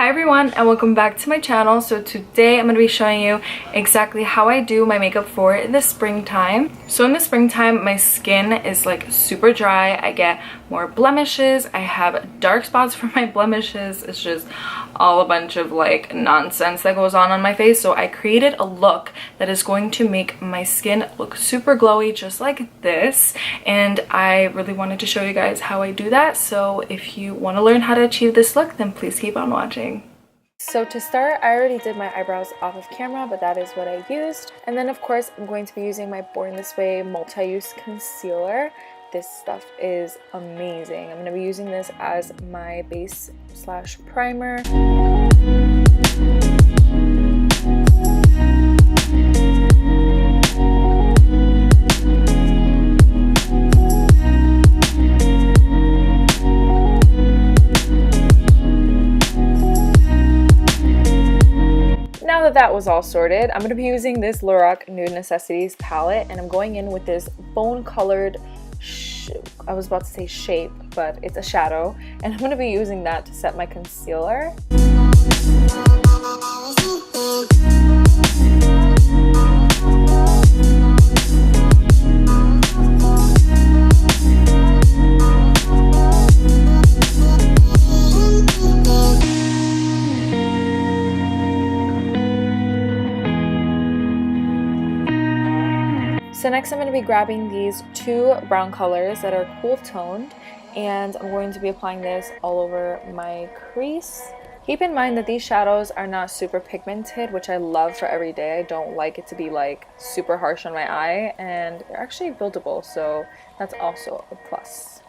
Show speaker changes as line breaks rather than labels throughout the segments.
Hi everyone and welcome back to my channel. So today I'm going to be showing you exactly how I do my makeup for the springtime. So in the springtime my skin is like super dry. I get more blemishes. I have dark spots for my blemishes. It's just all a bunch of like nonsense that goes on my face. So I created a look that is going to make my skin look super glowy just like this, and I really wanted to show you guys how I do that. So if you want to learn how to achieve this look, then please keep on watching. So to start, I already did my eyebrows off of camera, but that is what I used. And then of course I'm going to be using my Born This Way multi-use concealer. This stuff is amazing. I'm going to be using this as my base slash primer. Now that that was all sorted, I'm going to be using this Lorac Nude Necessities palette, and I'm going in with this bone colored, I was about to say shape, but it's a shadow, and I'm going to be using that to set my concealer. So next I'm going to be grabbing these two brown colors that are cool toned, and I'm going to be applying this all over my crease. Keep in mind that these shadows are not super pigmented, which I love for every day. I don't like it to be like super harsh on my eye, and they're actually buildable, so that's also a plus.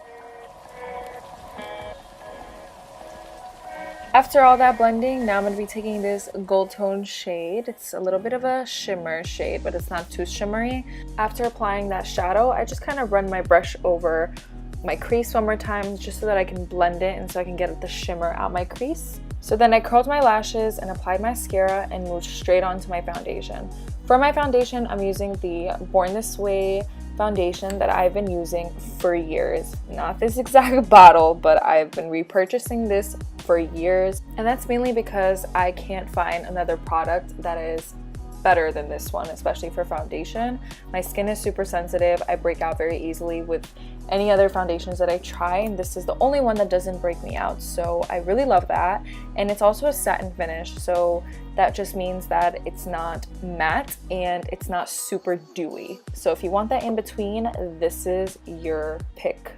After all that blending, now I'm going to be taking this gold tone shade. It's a little bit of a shimmer shade, but it's not too shimmery. After applying that shadow, I just kind of run my brush over my crease one more time just so that I can blend it and so I can get the shimmer out my crease. So then I curled my lashes and applied mascara and moved straight onto my foundation. For my foundation, I'm using the Born This Way foundation that I've been using for years. Not this exact bottle, but I've been repurchasing this for years, and that's mainly because I can't find another product that is better than this one, especially for foundation. My skin is super sensitive. I break out very easily with any other foundations that I try, and this is the only one that doesn't break me out, so I really love that. And it's also a satin finish, so that just means that it's not matte and it's not super dewy. So if you want that in between, this is your pick.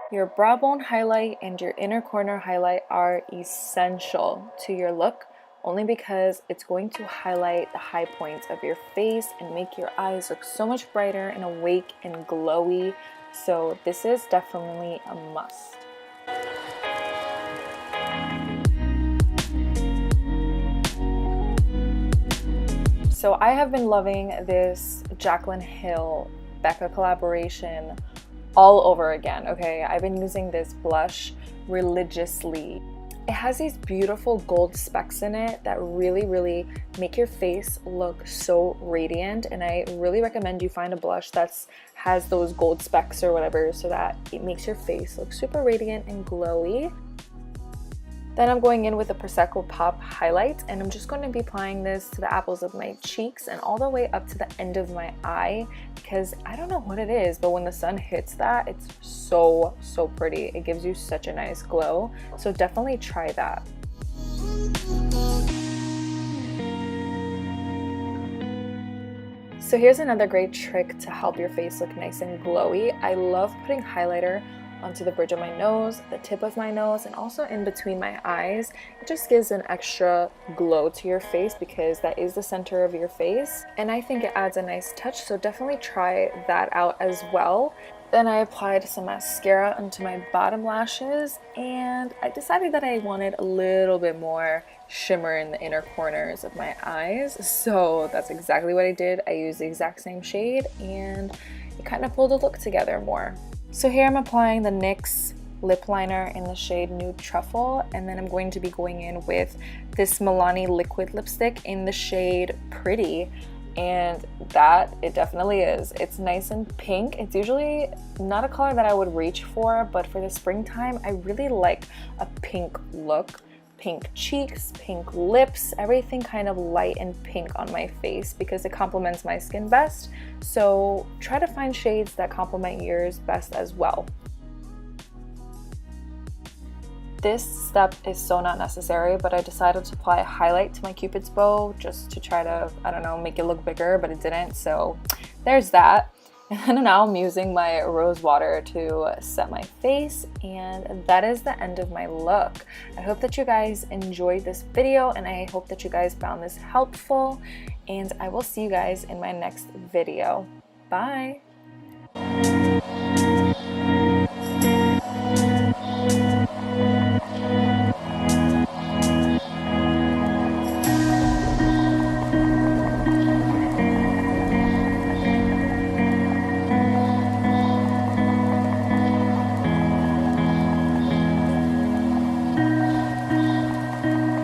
Your brow bone highlight and your inner corner highlight are essential to your look, only because it's going to highlight the high points of your face and make your eyes look so much brighter and awake and glowy. So this is definitely a must. So I have been loving this Jaclyn Hill BECCA collaboration all over again, okay? I've been using this blush religiously. It has these beautiful gold specks in it that really make your face look so radiant, and I really recommend you find a blush that has those gold specks or whatever so that it makes your face look super radiant and glowy. Then I'm going in with a Prosecco Pop highlight, and I'm just going to be applying this to the apples of my cheeks and all the way up to the end of my eye, because I don't know what it is, but when the sun hits that, it's so pretty. It gives you such a nice glow, so definitely try that. So here's another great trick to help your face look nice and glowy. I love putting highlighter onto the bridge of my nose, the tip of my nose, and also in between my eyes. It just gives an extra glow to your face because that is the center of your face, and I think it adds a nice touch, so definitely try that out as well. Then I applied some mascara onto my bottom lashes, and I decided that I wanted a little bit more shimmer in the inner corners of my eyes, so that's exactly what I did. I used the exact same shade and it kind of pulled the look together more. So here I'm applying the NYX lip liner in the shade Nude Truffle, and then I'm going to be going in with this Milani liquid lipstick in the shade Pretty. And that it definitely is. It's nice and pink. It's usually not a color that I would reach for, but for the springtime, I really like a pink look. Pink cheeks, pink lips, everything kind of light and pink on my face because it complements my skin best. So try to find shades that complement yours best as well. This step is so not necessary, but I decided to apply a highlight to my Cupid's bow just to try to, I don't know, make it look bigger, but it didn't, so there's that. And now I'm using my rose water to set my face, and that is the end of my look. I hope that you guys enjoyed this video, and I hope that you guys found this helpful, and I will see you guys in my next video. Bye!